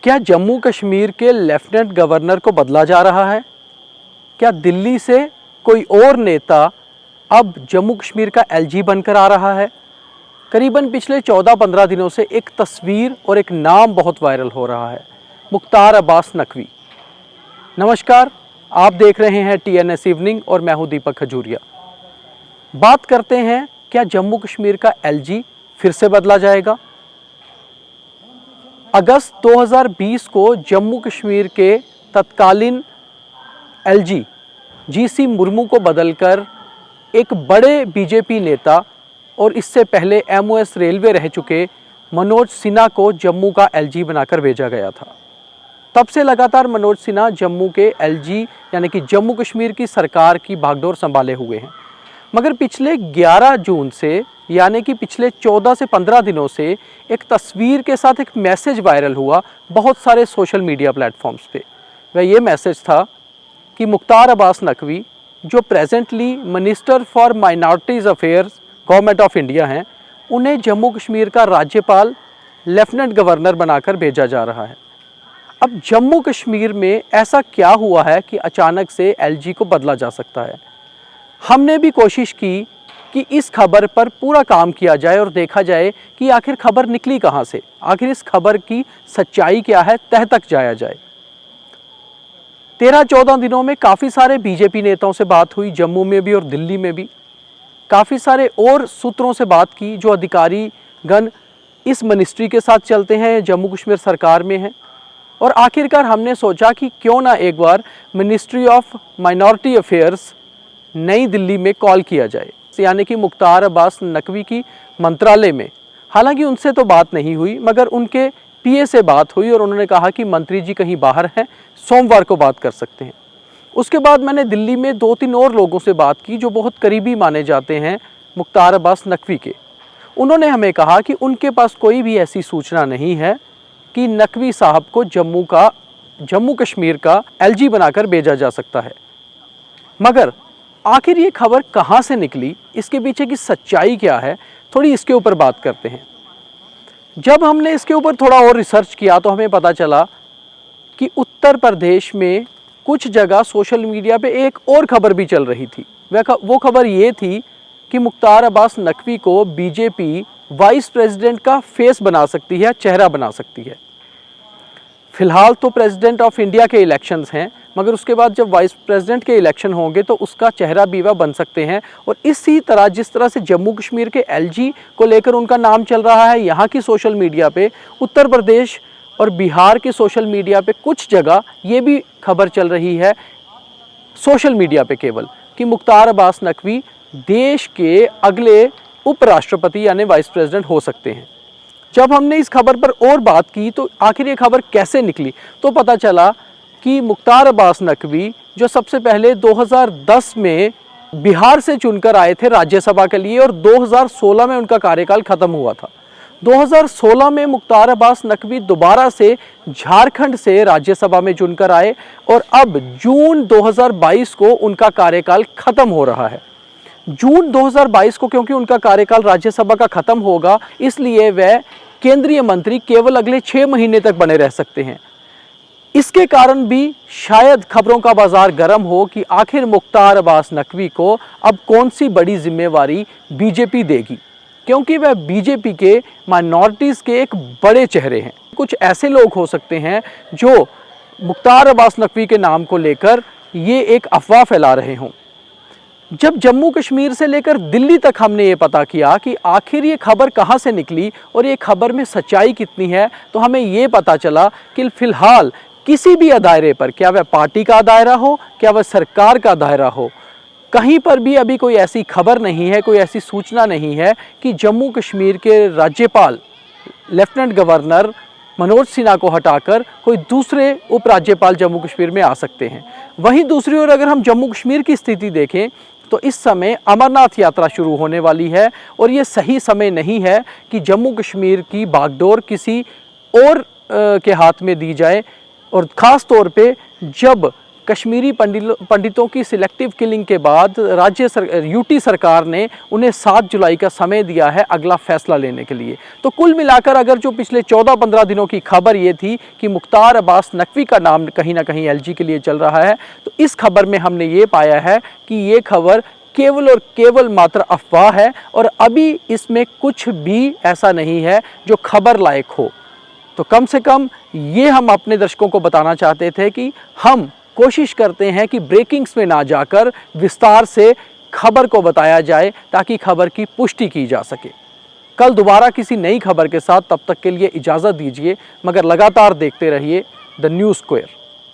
क्या जम्मू कश्मीर के lieutenant governor को बदला जा रहा है? क्या दिल्ली से कोई और नेता अब जम्मू कश्मीर का एलजी बनकर आ रहा है? करीबन पिछले 14-15 दिनों से एक तस्वीर और एक नाम बहुत वायरल हो रहा है, मुख्तार अब्बास नकवी। नमस्कार, आप देख रहे हैं TNS इवनिंग और मैं हूं दीपक खजूरिया। बात करते हैं, क्या जम्मू कश्मीर का एलजी फिर से बदला जाएगा? अगस्त 2020 को जम्मू कश्मीर के तत्कालीन एलजी GC मुर्मू को बदलकर एक बड़े बीजेपी नेता और इससे पहले MOS रेलवे रह चुके मनोज सिन्हा को जम्मू का एलजी बनाकर भेजा गया था। तब से लगातार मनोज सिन्हा जम्मू के एलजी यानी कि जम्मू कश्मीर की सरकार की भागडोर संभाले हुए हैं। मगर पिछले 11 जून से यानी कि पिछले 14 से 15 दिनों से एक तस्वीर के साथ एक मैसेज वायरल हुआ बहुत सारे सोशल मीडिया प्लेटफॉर्म्स पे। वह ये मैसेज था कि मुख्तार अब्बास नकवी, जो presently minister for minorities affairs government of India हैं, उन्हें जम्मू कश्मीर का राज्यपाल लेफ्टिनेंट गवर्नर बनाकर भेजा जा रहा है। अब जम्मू कश्मीर में ऐसा क्या हुआ है कि अचानक से एलजी को बदला जा सकता है? हमने भी कोशिश की कि इस खबर पर पूरा काम किया जाए और देखा जाए कि आखिर खबर निकली कहाँ से, आखिर इस खबर की सच्चाई क्या है, तह तक जाया जाए। 13-14 दिनों में काफ़ी सारे बीजेपी नेताओं से बात हुई, जम्मू में भी और दिल्ली में भी। काफ़ी सारे और सूत्रों से बात की जो अधिकारी गण इस मिनिस्ट्री के साथ चलते हैं, जम्मू कश्मीर सरकार में हैं। और आखिरकार हमने सोचा कि क्यों ना एक बार मिनिस्ट्री ऑफ माइनॉरिटी अफेयर्स नई दिल्ली में कॉल किया जाए, यानी कि मुख्तार अब्बास नकवी की मंत्रालय में। हालांकि उनसे तो बात नहीं हुई, मगर उनके PA से बात हुई और उन्होंने कहा कि मंत्री जी कहीं बाहर हैं, सोमवार को बात कर सकते हैं। उसके बाद मैंने दिल्ली में 2-3 और लोगों से बात की जो बहुत करीबी माने जाते हैं मुख्तार अब्बास नकवी के। उन्होंने हमें कहा कि उनके पास कोई भी ऐसी सूचना नहीं है कि नकवी साहब को जम्मू कश्मीर का एलजी बनाकर भेजा जा सकता है। मगर आखिर ये खबर कहाँ से निकली, इसके पीछे की सच्चाई क्या है, थोड़ी इसके ऊपर बात करते हैं। जब हमने इसके ऊपर थोड़ा और रिसर्च किया तो हमें पता चला कि उत्तर प्रदेश में कुछ जगह सोशल मीडिया पे एक और खबर भी चल रही थी। वो खबर ये थी कि मुख्तार अब्बास नकवी को बीजेपी वाइस प्रेसिडेंट का फेस बना सकती है, चेहरा बना सकती है। फिलहाल तो प्रेसिडेंट ऑफ इंडिया के इलेक्शंस हैं, मगर उसके बाद जब वाइस प्रेसिडेंट के इलेक्शन होंगे तो उसका चेहरा भी वह बन सकते हैं। और इसी तरह जिस तरह से जम्मू कश्मीर के एलजी को लेकर उनका नाम चल रहा है यहाँ की सोशल मीडिया पे, उत्तर प्रदेश और बिहार के सोशल मीडिया पे कुछ जगह ये भी खबर चल रही है सोशल मीडिया पे केवल, कि मुख्तार अब्बास नकवी देश के अगले उपराष्ट्रपति यानी वाइस प्रेसिडेंट हो सकते हैं। जब हमने इस खबर पर और बात की तो आखिर ये खबर कैसे निकली, तो पता चला कि मुख्तार अब्बास नकवी, जो सबसे पहले 2010 में बिहार से चुनकर आए थे राज्यसभा के लिए और 2016 में उनका कार्यकाल खत्म हुआ था। 2016 में मुख्तार अब्बास नकवी दोबारा से झारखंड से राज्यसभा में चुनकर आए और अब जून 2022 को उनका कार्यकाल खत्म हो रहा है। जून 2022 को क्योंकि उनका कार्यकाल राज्यसभा का खत्म होगा, इसलिए वह केंद्रीय मंत्री केवल अगले 6 महीने तक बने रह सकते हैं। इसके कारण भी शायद खबरों का बाजार गर्म हो कि आखिर मुख्तार अब्बास नकवी को अब कौन सी बड़ी जिम्मेवारी बीजेपी देगी, क्योंकि वह बीजेपी के माइनॉरिटीज़ के एक बड़े चेहरे हैं। कुछ ऐसे लोग हो सकते हैं जो मुख्तार अब्बास नकवी के नाम को लेकर ये एक अफवाह फैला रहे हों। जब जम्मू कश्मीर से लेकर दिल्ली तक हमने ये पता किया कि आखिर ये खबर कहाँ से निकली और ये खबर में सच्चाई कितनी है, तो हमें ये पता चला कि फ़िलहाल किसी भी दायरे पर, क्या वह पार्टी का दायरा हो, क्या वह सरकार का दायरा हो, कहीं पर भी अभी कोई ऐसी खबर नहीं है, कोई ऐसी सूचना नहीं है कि जम्मू कश्मीर के राज्यपाल लेफ्टिनेंट गवर्नर मनोज सिन्हा को हटाकर कोई दूसरे उपराज्यपाल जम्मू कश्मीर में आ सकते हैं। वहीं दूसरी ओर अगर हम जम्मू कश्मीर की स्थिति देखें तो इस समय अमरनाथ यात्रा शुरू होने वाली है और ये सही समय नहीं है कि जम्मू कश्मीर की बागडोर किसी और के हाथ में दी जाए, और ख़ास तौर पे जब कश्मीरी पंडितों की सिलेक्टिव किलिंग के बाद यूटी सरकार ने उन्हें 7 जुलाई का समय दिया है अगला फैसला लेने के लिए। तो कुल मिलाकर अगर जो पिछले 14-15 दिनों की खबर ये थी कि मुख्तार अब्बास नकवी का नाम कहीं ना कहीं एलजी के लिए चल रहा है, तो इस खबर में हमने ये पाया है कि ये खबर केवल और केवल मात्र अफवाह है और अभी इसमें कुछ भी ऐसा नहीं है जो खबर लायक हो। तो कम से कम ये हम अपने दर्शकों को बताना चाहते थे कि हम कोशिश करते हैं कि ब्रेकिंग्स में ना जाकर विस्तार से खबर को बताया जाए ताकि खबर की पुष्टि की जा सके। कल दोबारा किसी नई खबर के साथ, तब तक के लिए इजाज़त दीजिए, मगर लगातार देखते रहिए द न्यूज़ स्क्वायर।